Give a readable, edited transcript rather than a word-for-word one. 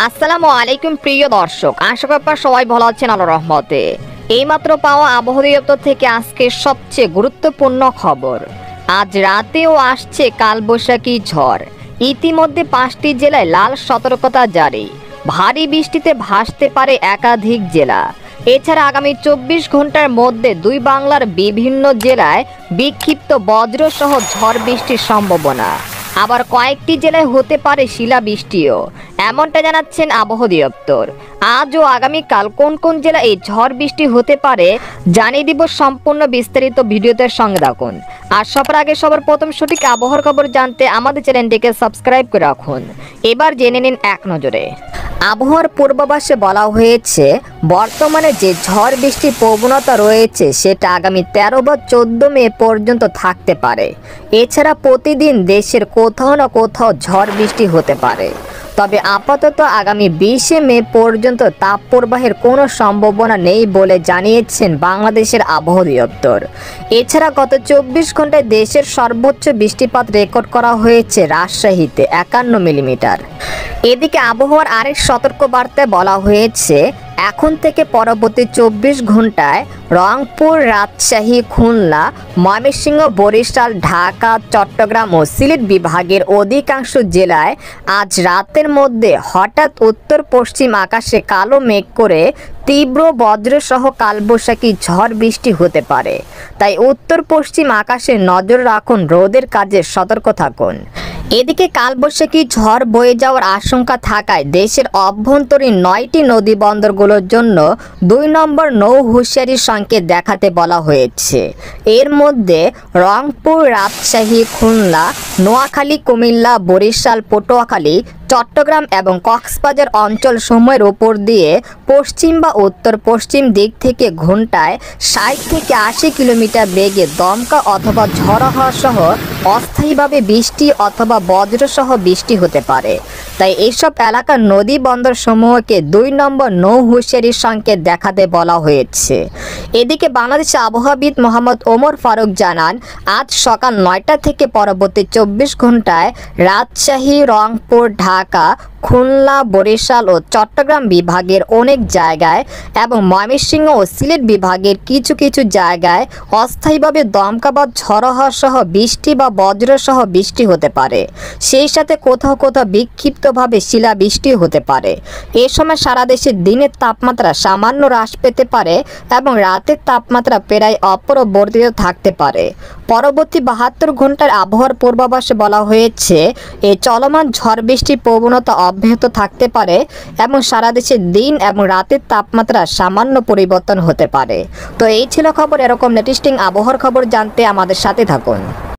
আসসালামু আলাইকুম প্রিয় দর্শক, আশা করি আপনারা সবাই ভালো আছেন আল্লাহর রহমতে। এইমাত্র পাওয়া আবহাওয়া দপ্তর থেকে আজকে সবচেয়ে গুরুত্বপূর্ণ খবর। আজ রাতেও আসছে কালবৈশাখী ঝড়। ইতিমধ্যে 5টি জেলায় লাল সতর্কতা জারি। ভারী বৃষ্টিতে ভাসতে পারে একাধিক জেলা। এছাড়া আগামী 24 ঘন্টার মধ্যে দুই বাংলার বিভিন্ন জেলায় বিক্ষিপ্ত বজ্রসহ ঝড় বৃষ্টির সম্ভাবনা। আবার কয়েকটি জেলায় হতে পারে শিলাবৃষ্টিও, এমনটা জানাচ্ছেন আবহাওয়া দপ্তর। আজ ও আগামীকাল কোন কোন জেলায় এই ঝড় বৃষ্টি হতে পারে জানিয়ে দিব। সম্পূর্ণ বিস্তারিত ভিডিওতে সঙ্গে থাকুন। আর সবার আগে সবার প্রথম সঠিক আবহাওয়ার খবর জানতে আমাদের চ্যানেলটিকে সাবস্ক্রাইব করে রাখুন। এবার জেনে নিন এক নজরে। আবহাওয়ার পূর্বাভাসে বলা হয়েছে, বর্তমানে যে ঝড় বৃষ্টির প্রবণতা রয়েছে সেটা আগামী 13 বা 14 মে পর্যন্ত থাকতে পারে। এছাড়া প্রতিদিন দেশের কোথাও না কোথাও ঝড় বৃষ্টি হতে পারে। তবে আপাতত আগামী 20 মে পর্যন্ত তাপপ্রবাহের কোনো সম্ভাবনা নেই বলে জানিয়েছেন বাংলাদেশের আবহাওয়া দপ্তর। এছাড়া গত 24 ঘন্টায় দেশের সর্বোচ্চ বৃষ্টিপাত রেকর্ড করা হয়েছে রাজশাহীতে 51 মিলিমিটার। এদিকে আবহাওয়ার আরেক সতর্কবার্তায় বলা হয়েছে, এখন থেকে পরবর্তী 24 ঘন্টায় রংপুর, রাজশাহী, খুলনা, ময়মনসিংহ, বরিশাল, ঢাকা, চট্টগ্রাম ও সিলেট বিভাগের অধিকাংশ জেলায় আজ রাতের মধ্যে হঠাৎ উত্তর পশ্চিম আকাশে কালো মেঘ করে তীব্র বজ্রসহ কালবৈশাখী ঝড় বৃষ্টি হতে পারে। তাই উত্তর পশ্চিম আকাশে নজর রাখুন, রোদের কাজে সতর্ক থাকুন। এদিকে কালবৈশাখী ঝড় বয়ে যাওয়ার আশঙ্কা থাকায় দেশের অভ্যন্তরীণ 9টি নদী বন্দরগুলোর জন্য 2 নম্বর নৌ হুঁশিয়ারির সংকেত দেখাতে বলা হয়েছে। এর মধ্যে রংপুর, রাজশাহী, খুলনা, নোয়াখালী, কুমিল্লা, বরিশাল, পটুয়াখালী, চট্টগ্রাম এবং কক্সবাজার অঞ্চলসমূহের উপর দিয়ে পশ্চিম বা উত্তর পশ্চিম দিক থেকে ঘন্টায় 60 থেকে 80 কিলোমিটার বেগে দমকা অথবা ঝড়ো হাওয়া সহ অস্থায়ীভাবে বৃষ্টি অথবা বজ্রসহ বৃষ্টি হতে পারে। তাই এইসব এলাকার নদী বন্দর সমূহকে 2 নম্বর নৌ হুঁশিয়ারির সংকেত দেখাতে বলা হয়েছে। এদিকে বাংলাদেশের আবহাওয়াবিদ মোহাম্মদ ওমর ফারুক জানান, আজ সকাল 9টা থেকে পরবর্তী 24 ঘন্টায় রাজশাহী, রংপুর, ঢাকা, খুলনা, বরিশাল ও চট্টগ্রাম বিভাগের অনেক জায়গায় এবং ময়মনসিংহ ও সিলেট বিভাগের কিছু কিছু জায়গায় অস্থায়ীভাবে দমকা বা ঝড়ো হাওয়া সহ বৃষ্টি বা বজ্রসহ বৃষ্টি হতে পারে। সেই সাথে কোথাও কোথাও বিক্ষিপ্তভাবে শিলাবৃষ্টি হতে পারে। এ সময় সারা দেশে দিনের তাপমাত্রা সামান্য হ্রাস পেতে পারে এবং রাতের তাপমাত্রা প্রায় অপরিবর্তিত থাকতে পারে। পরবর্তী 72 ঘন্টার আবহাওয়ার পূর্বাভাসে বলা হয়েছে, এই চলমান ঝড় বৃষ্টির প্রবণতা অব্যাহত থাকতে পারে এবং সারা দেশে দিন এবং রাতের তাপমাত্রা সামান্য পরিবর্তন হতে পারে। তো এই ছিল খবর। এরকম লেটেস্টিং আবহাওয়ার খবর জানতে আমাদের সাথে থাকুন।